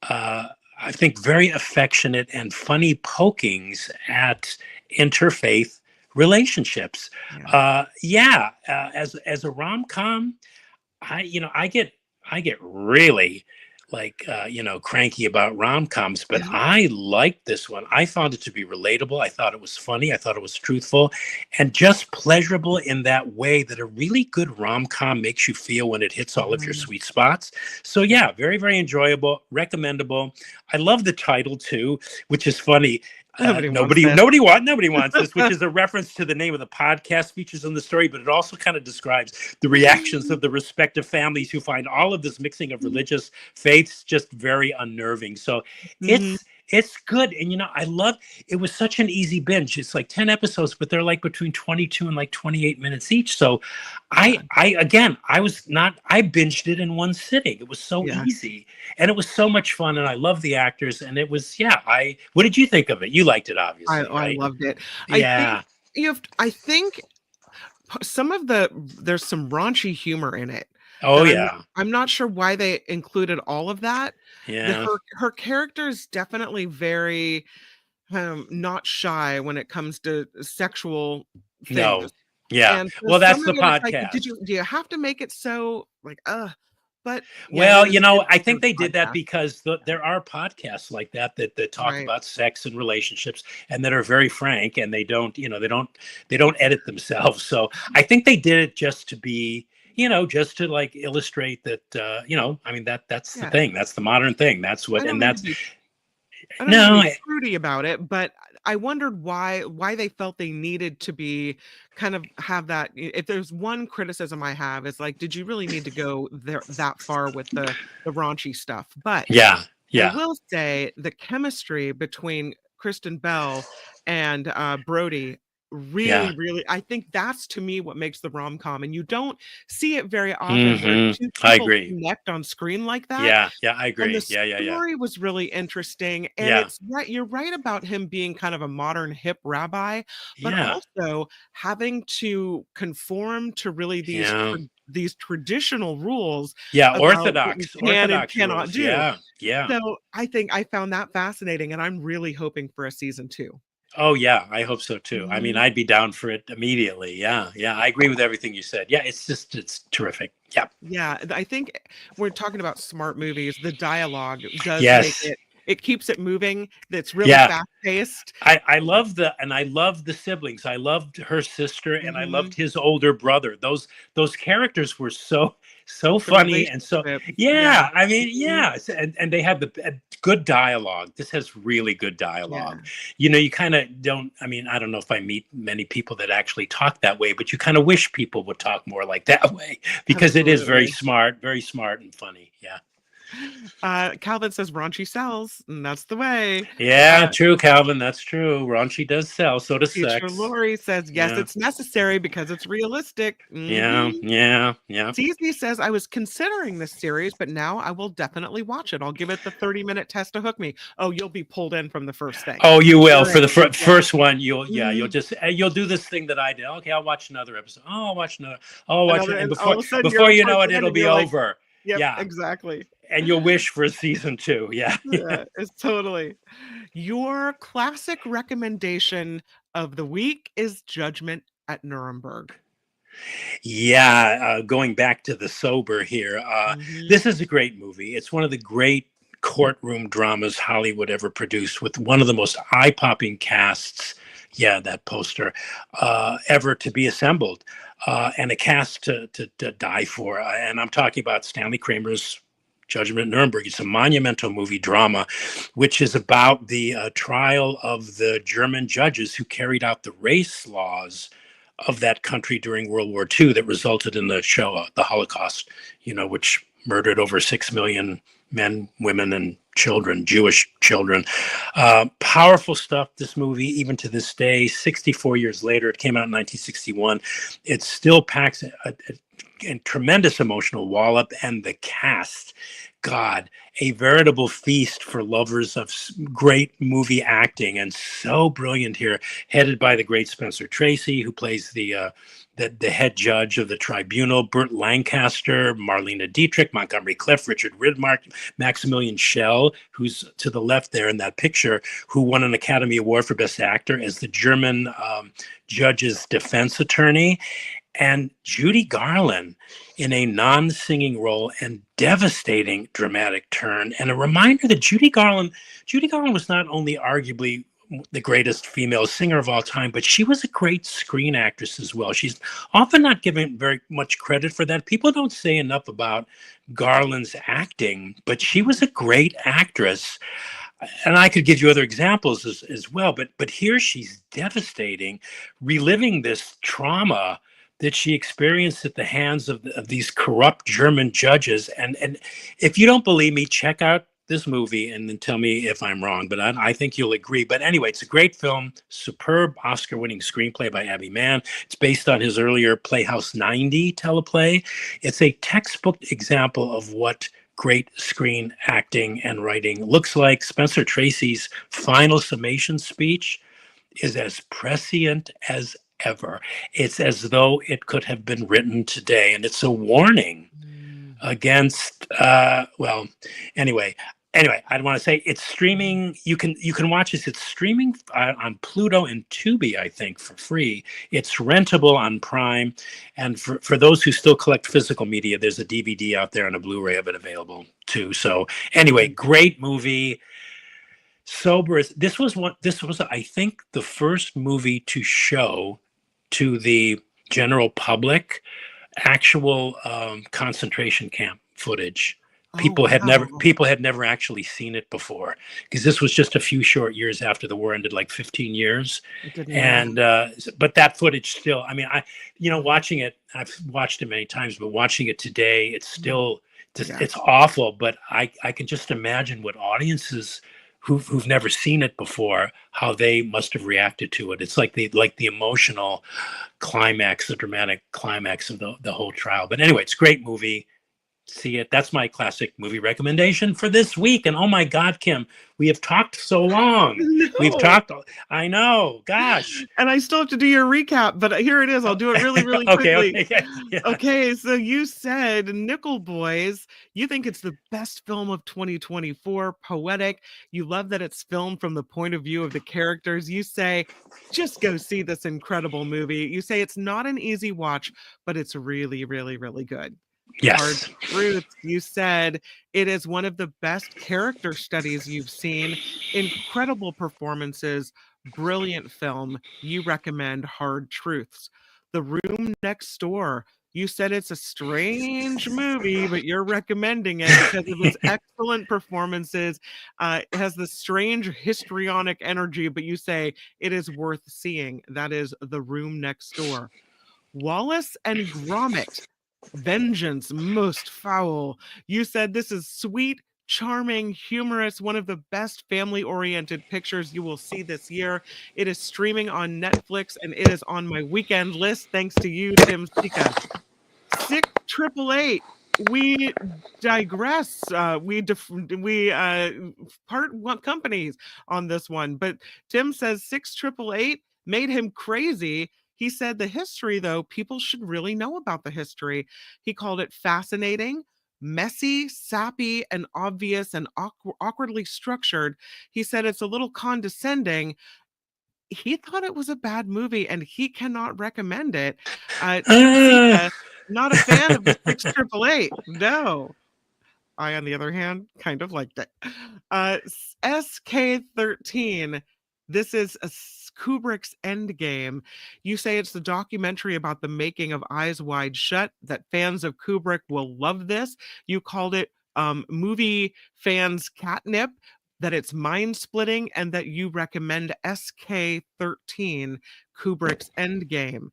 I think, very affectionate and funny pokings at interfaith relationships. As a rom-com, I get really cranky about rom-coms, but I liked this one. I found it to be relatable. I thought it was funny. I thought it was truthful and just pleasurable in that way that a really good rom-com makes you feel when it hits all of your sweet spots. So very, very enjoyable, recommendable. I love the title too, which is funny. Nobody wants this, which is a reference to the name of the podcast features in the story, but it also kind of describes the reactions of the respective families who find all of this mixing of religious faiths just very unnerving. So Mhm. it's good. And, I love, it was such an easy binge. It's like 10 episodes, but they're like between 22 and like 28 minutes each. So I binged it in one sitting. It was so Yeah. easy and it was so much fun. And I love the actors. And it was, what did you think of it? You liked it, obviously, I right? loved it. Yeah. I think there's some raunchy humor in it. Oh, That yeah. I'm not sure why they included all of that. Yeah. Her character is definitely very not shy when it comes to sexual No. things. Yeah. And for Well, some that's of the it, it's like, podcast. do you have to make it so like, but yeah, Well, it's I a think they did that podcast, because there are podcasts like that talk right? about sex and relationships and that are very frank and they don't, they don't edit themselves. So I think they did it just to be, just to like illustrate that, I mean, that's the Yeah. thing. That's the modern thing. That's what, I don't and mean to that's, be I don't mean no, to be prudy about it, but I wondered why they felt they needed to be kind of have that. If there's one criticism I have, is like, did you really need to go there that far with the raunchy stuff? But yeah, I yeah, will say the chemistry between Kristen Bell and Brody yeah. really, I think that's to me what makes the rom-com, and you don't see it very often where two I people agree. connect on screen like that. Yeah, yeah, I And the agree. Yeah. story was really interesting, and Yeah, it's right, you're right about him being kind of a modern hip rabbi, but yeah, also having to conform to really yeah. these traditional rules Yeah, about what you can and orthodox cannot rules. do. Yeah, yeah. So, I think I found that fascinating, and I'm really hoping for a season 2. Oh yeah, I hope so too. I mean, Mhm. I'd be down for it immediately. Yeah, yeah. I agree with everything you said. Yeah, it's terrific. Yeah. Yeah, I think we're talking about smart movies, the dialogue does make Yes. it keeps it moving, it's really Yeah. fast-paced. I love I loved the siblings. I loved her sister and I loved Mhm. his older brother. Those characters were so The funny and so relationship, yeah. yeah. I mean, Mhm. yeah, and they have the good dialogue. This has really good Yeah, dialogue. You kind of don't. I mean, I don't know if I meet many people that actually talk that way, but you kind of wish people would talk more like that way because it is absolutely. very smart and funny. Yeah. Calvin says raunchy sells, and that's the way. Yeah, Uh, true, Calvin. That's true. Raunchy does sell. So does Teacher sex. Lori says, yes, Yeah. it's necessary because it's realistic. Yeah, Mhm. yeah, yeah. CZ says, I was considering this series, but now I will definitely watch it. I'll give it the 30-minute test to hook me. Oh, you'll be pulled in from the first thing. Oh, you will. You're For in. the Yeah. first one, you'll Mhm. just you'll do this thing that I did. Okay, I'll watch another episode. Oh, I'll watch another. Oh, I'll watch Another, it, and and all of a sudden you're before you towards know it, the end it'll and be you're like, over. yep, Yeah, exactly. and you'll wish for a season 2. Yeah, yeah. Yeah, it's totally. Your classic recommendation of the week is Judgment at Nuremberg. Yeah, going back to the sober here, Mhm. this is a great movie. It's one of the great courtroom dramas Hollywood ever produced, with one of the most eye-popping casts. Yeah, that poster ever to be assembled, and a cast to die for. And I'm talking about Stanley Kramer's Judgment at Nuremberg. It's a monumental movie drama, which is about the trial of the German judges who carried out the race laws of that country during World War II that resulted in the Shoah, the Holocaust, which murdered over 6 million men, women, and children, Jewish children. Powerful stuff, this movie, even to this day, 64 years later. It came out in 1961. It still packs a tremendous emotional wallop, and the cast, God, a veritable feast for lovers of great movie acting, and so brilliant here, headed by the great Spencer Tracy, who plays the head judge of the tribunal, Burt Lancaster, Marlena Dietrich, Montgomery Clift, Richard Widmark, Maximilian Schell, who's to the left there in that picture, who won an Academy Award for Best Actor as the German judge's defense attorney, and Judy Garland in a non-singing role and devastating dramatic turn, and a reminder that Judy Garland was not only arguably the greatest female singer of all time, but she was a great screen actress as well. She's often not given very much credit for that. People don't say enough about Garland's acting, but she was a great actress. and I could give you other examples as well, but here she's devastating, reliving this trauma that she experienced at the hands of these corrupt German judges. And if you don't believe me, check out this movie and then tell me if I'm wrong, but I think you'll agree. But anyway, it's a great film, superb Oscar-winning screenplay by Abbie Mann. It's based on his earlier Playhouse 90 teleplay. It's a textbook example of what great screen acting and writing looks like. Spencer Tracy's final summation speech is as prescient as ever. It's as though it could have been written today, and it's a warning against well, anyway, I want to say it's streaming. You can watch this. It's streaming on Pluto and Tubi, I think, for free. It's rentable on Prime, and for those who still collect physical media, there's a DVD out there and a Blu-ray of it available too. So anyway, great movie. Sober. This was I think the first movie to show to the general public actual concentration camp footage. People had never actually seen it before, because this was just a few short years after the war ended, like 15 years. And but that footage still, I mean, watching it, I've watched it many times, but watching it today, it's still it's awful. But I can just imagine what audiences who've never seen it before, how they must have reacted to it. It's like the emotional climax, the dramatic climax of the whole trial. But anyway, it's a great movie. See it. That's my classic movie recommendation for this week. And oh my God, Kim, we have talked so long. We've talked. I know. Gosh. And I still have to do your recap, but here it is. I'll do it really, really quickly. Okay. Yeah. Okay. So you said Nickel Boys. You think it's the best film of 2024. Poetic. You love that it's filmed from the point of view of the characters. You say, just go see this incredible movie. You say it's not an easy watch, but it's really, really, really good. Yes. Hard Truth, you said it is one of the best character studies you've seen. Incredible performances, brilliant film. You recommend Hard Truths. The Room Next Door. You said it's a strange movie, but you're recommending it because of its excellent performances. It has the strange histrionic energy, but you say it is worth seeing. That is The Room Next Door. Wallace and Gromit. Vengeance Most Foul. You said this is sweet, charming, humorous, one of the best family-oriented pictures you will see this year. It is streaming on Netflix, and it is on my weekend list, thanks to you, Tim Sika. 6888. We digress. We part one companies on this one, but Tim says 6888 made him crazy. He said the history, though, people should really know about the history. He called it fascinating, messy, sappy, and obvious, and awkwardly structured. He said it's a little condescending. He thought it was a bad movie, and he cannot recommend it. Not a fan of the 6888. No. I, on the other hand, kind of liked it. SK13. This is Kubrick's Endgame. You say it's the documentary about the making of Eyes Wide Shut, that fans of Kubrick will love this. You called it movie fans catnip, that it's mind-splitting, and that you recommend SK13, Kubrick's Endgame.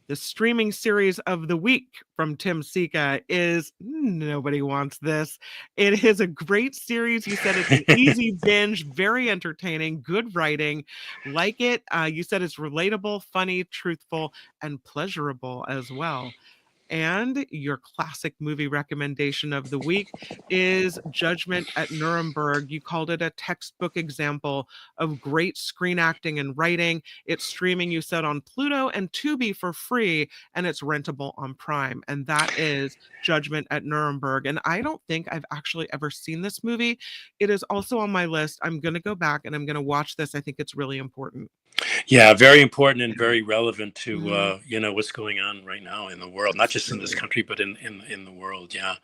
The streaming series of the week from Tim Sika is Nobody Wants This. It is a great series. You said it's an easy binge, very entertaining, good writing. Like it. You said it's relatable, funny, truthful, and pleasurable as well. And your classic movie recommendation of the week is Judgment at Nuremberg. You called it a textbook example of great screen acting and writing. It's streaming, you said, on Pluto and Tubi for free, and it's rentable on Prime. And that is Judgment at Nuremberg. And I don't think I've actually ever seen this movie. It is also on my list. I'm going to go back and I'm going to watch this. I think it's really important. Yeah, very important and very relevant to what's going on right now in the world, not just in this country, but in the world. Yeah.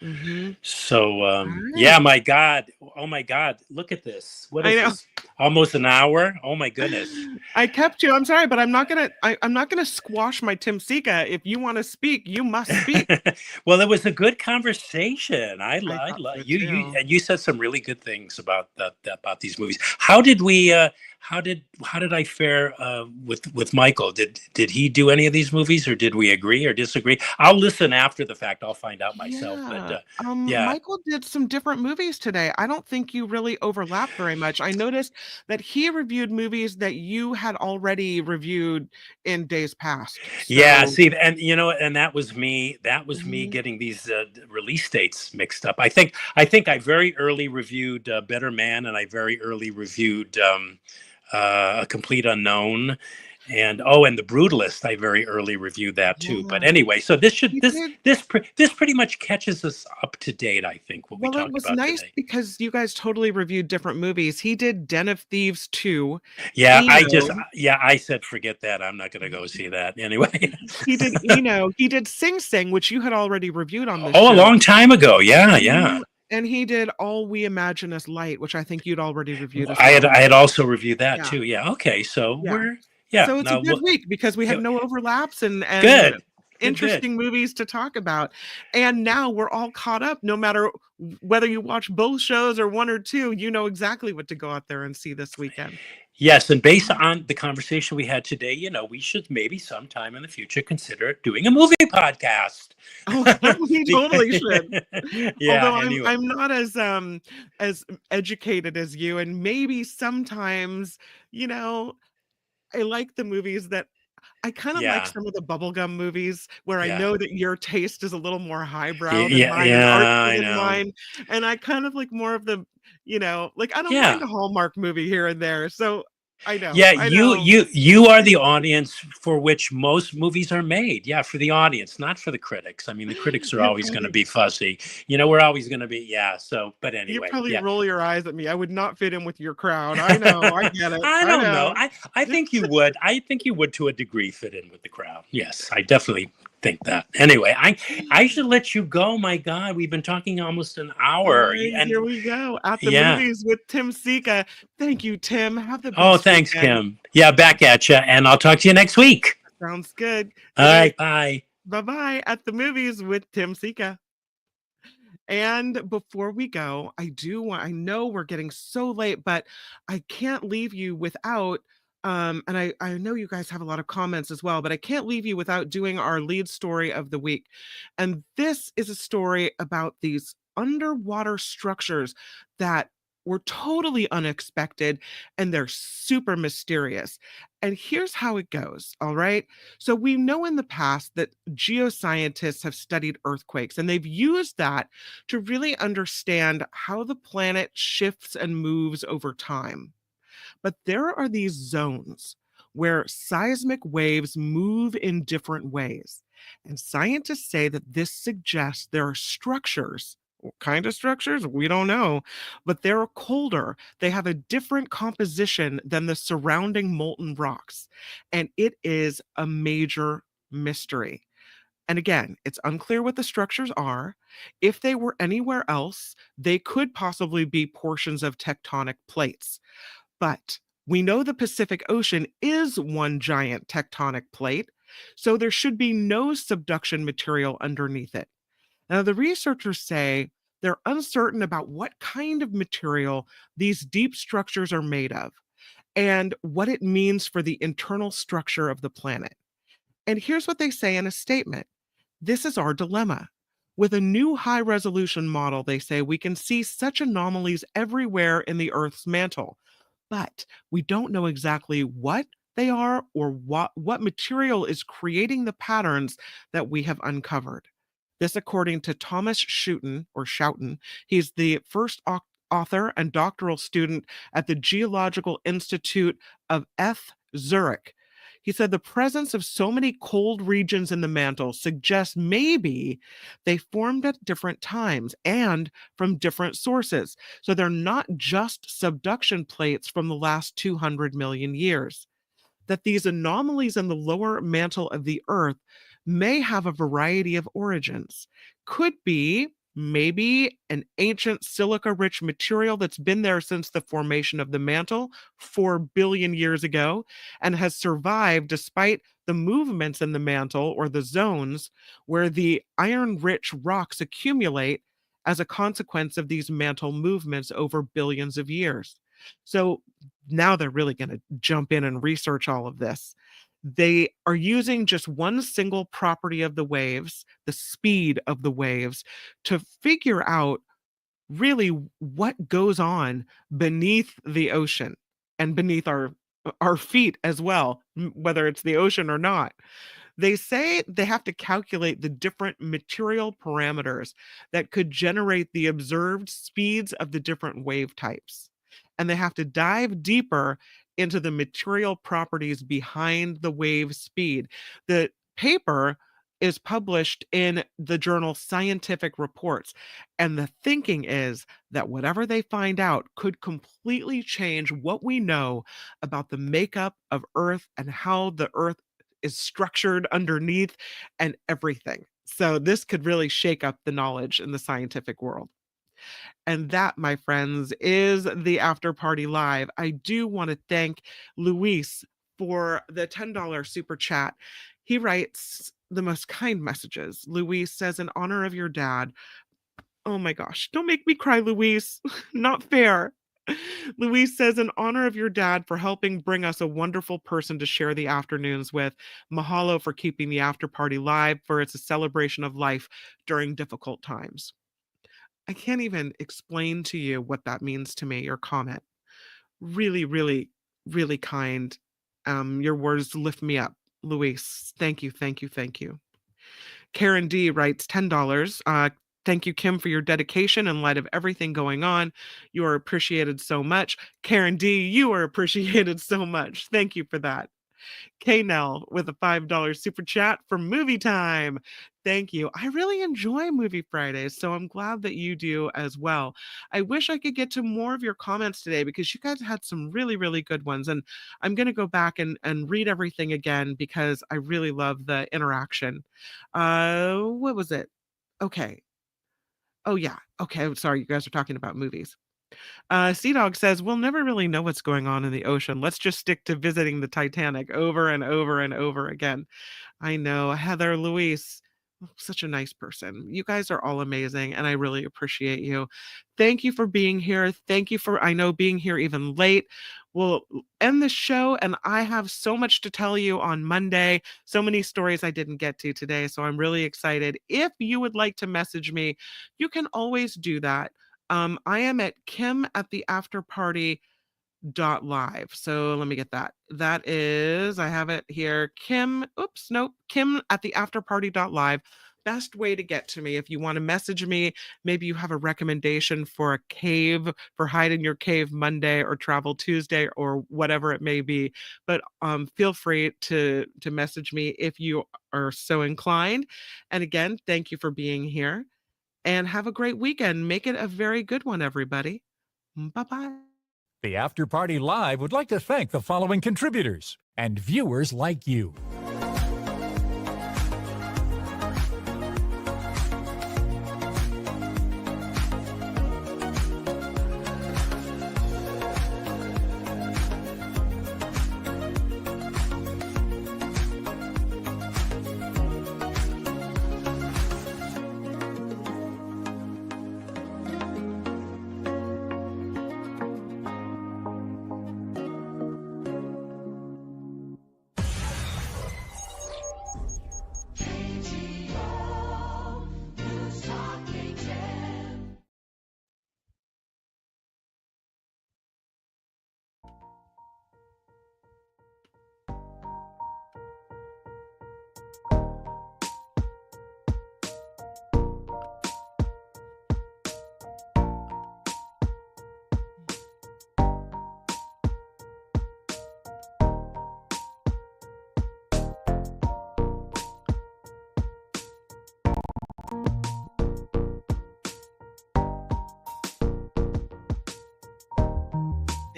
So yeah, my God, oh my God, look at this. What is this? Almost an hour. Oh my goodness. I kept you. I'm sorry, but I'm not gonna squash my Tim Sika. If you want to speak, you must speak. Well, it was a good conversation. I thought so You said some really good things about about these movies. How did we? How did I fare with Michael? Did he do any of these movies, or did we agree or disagree? I'll listen after the fact. I'll find out myself. Yeah. But yeah, Michael did some different movies today. I don't think you really overlap very much. I noticed that he reviewed movies that you had already reviewed in days past. yeah. So, See, and and that was me. That was me mhm. getting these release dates mixed up. I very early reviewed Better Man, and I very early reviewed A Complete Unknown, and and The Brutalist. I very early reviewed that too. But Yeah. anyway, so this should He did. this pretty much catches us up to date. I think what we Well, it talked was about nice today. because you guys totally reviewed different movies. He did Den of Thieves 2, Yeah, Eno. I said forget that. I'm not going to go see that anyway. He did Eno. He did Sing Sing, which you had already reviewed on this Oh, a show. long time ago. Yeah, yeah. And he did All We Imagine Is Light, which I think you'd already reviewed as well. I had also reviewed that Yeah, too. Yeah. Okay. So yeah. yeah. So it's a No, good week because we had yeah, no overlaps and good. Good. Good. interesting movies to talk about. And now we're all caught up. No matter whether you watch both shows or one or two, you know exactly what to go out there and see this weekend. Yes, and based on the conversation we had today, we should maybe sometime in the future consider doing a movie podcast. Oh, we totally should. Yeah. Although Anyway. I'm not as educated as you, and maybe sometimes, you know, I like the movies that I kind of like Yeah. some of the bubblegum movies where I Yeah. know that your taste is a little more highbrow than Yeah. mine and Yeah. artsy I than know. mine. And I kind of like more of the, like I don't mind Yeah. a Hallmark movie here and there. So Yeah, I know. you are the audience for which most movies are made. Yeah, for the audience, not for the critics. I mean, the critics are You're always going to probably be fussy. We're always going to be, yeah. So, but you anyway, probably yeah. roll your eyes at me. I would not fit in with your crowd. I know. I get it. I I don't know. know. I think you would. I think you would to a degree fit in with the crowd. Yes, I definitely think that. Anyway, I should let you go. My God, we've been talking almost an All hour, right, here and we go. At the yeah. movies with Tim Sika. Thank you, Tim. Have the Oh, best thanks, weekend. Kim. Yeah, back at you, and I'll talk to you next week. Sounds good. All Good right, night. bye. Bye-bye. At the movies with Tim Sika. And before we go, I know we're getting so late, but I can't leave you without and I know you guys have a lot of comments as well, but I can't leave you without doing our lead story of the week. And this is a story about these underwater structures that were totally unexpected and they're super mysterious. And here's how it goes, all right? So we know in the past that geoscientists have studied earthquakes and they've used that to really understand how the planet shifts and moves over time. But there are these zones where seismic waves move in different ways. And scientists say that this suggests there are structures. What kind of structures? We don't know, but they're colder. They have a different composition than the surrounding molten rocks. And it is a major mystery. And again, it's unclear what the structures are. If they were anywhere else, they could possibly be portions of tectonic plates. But we know the Pacific Ocean is one giant tectonic plate, so there should be no subduction material underneath it. Now, the researchers say they're uncertain about what kind of material these deep structures are made of and what it means for the internal structure of the planet. And here's what they say in a statement: this is our dilemma. With a new high resolution model, they say we can see such anomalies everywhere in the Earth's mantle, but we don't know exactly what they are or what material is creating the patterns that we have uncovered. This, according to Thomas Schouten. He's the first author and doctoral student at the Geological Institute of ETH Zurich. He said the presence of so many cold regions in the mantle suggests maybe they formed at different times and from different sources. So they're not just subduction plates from the last 200 million years. That these anomalies in the lower mantle of the Earth may have a variety of origins. Could be maybe an ancient silica-rich material that's been there since the formation of the mantle 4 billion years ago and has survived despite the movements in the mantle or the zones where the iron-rich rocks accumulate as a consequence of these mantle movements over billions of years. So now they're really going to jump in and research all of this. They are using just one single property of the waves, the speed of the waves, to figure out really what goes on beneath the ocean and beneath our feet as well, whether it's the ocean or not. They say they have to calculate the different material parameters that could generate the observed speeds of the different wave types. And they have to dive deeper into the material properties behind the wave speed. The paper is published in the journal Scientific Reports. And the thinking is that whatever they find out could completely change what we know about the makeup of Earth and how the Earth is structured underneath and everything. So this could really shake up the knowledge in the scientific world. And that, my friends, is the After Party Live. I do want to thank Luis for the $10 super chat. He writes the most kind messages. Luis says, in honor of your dad. Oh my gosh, don't make me cry, Luis. Not fair. Luis says, in honor of your dad for helping bring us a wonderful person to share the afternoons with. Mahalo for keeping the After Party live, for it's a celebration of life during difficult times. I can't even explain to you what that means to me, your comment. Really, really, really kind. Your words lift me up. Luis, thank you, thank you, thank you. Karen D writes $10. Thank you, Kim, for your dedication in light of everything going on. You are appreciated so much. Karen D, you are appreciated so much. Thank you for that. K Nell with a $5 super chat for movie time. Thank you. I really enjoy Movie Fridays, so I'm glad that you do as well. I wish I could get to more of your comments today because you guys had some really, really good ones. And I'm going to go back and read everything again because I really love the interaction. What was it? Okay. Oh, yeah. Okay. I'm sorry. You guys are talking about movies. Sea Dog says, we'll never really know what's going on in the ocean. Let's just stick to visiting the Titanic over and over and over again. I know. Heather, Luis, such a nice person. You guys are all amazing, and I really appreciate you. Thank you for being here. Thank you for, I know, being here even late. We'll end the show, and I have so much to tell you on Monday. So many stories I didn't get to today, so I'm really excited. If you would like to message me, you can always do that. I am at kim@theafterparty.live. So let me get that. That is, I have it here. Kim@theafterparty.live. Best way to get to me if you want to message me. Maybe you have a recommendation for a cave, for Hide in Your Cave Monday or Travel Tuesday or whatever it may be. But feel free to message me if you are so inclined. And again, thank you for being here. And have a great weekend. Make it a very good one, everybody. Bye-bye. The After Party Live would like to thank the following contributors and viewers like you.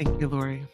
Thank you, Lori.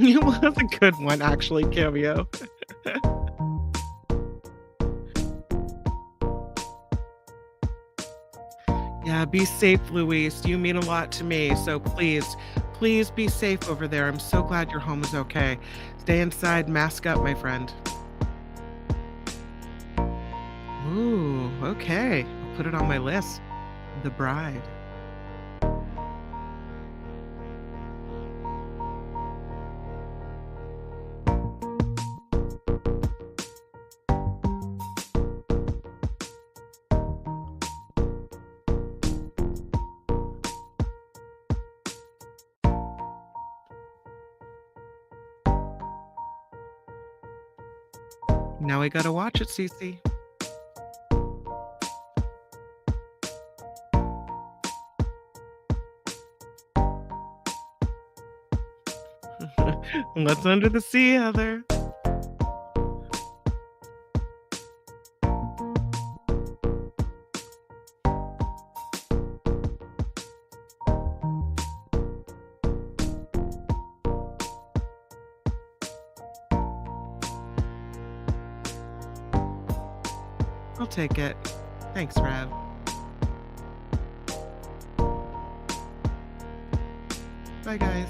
It was a good one, actually, Cameo. Yeah, be safe, Luis. You mean a lot to me. So please, please be safe over there. I'm so glad your home is okay. Stay inside, mask up, my friend. Ooh, okay. I'll put it on my list. The bride. Now we gotta watch it, Cece. What's under the sea, Heather? I'll take it. Thanks, Rev. Bye, guys.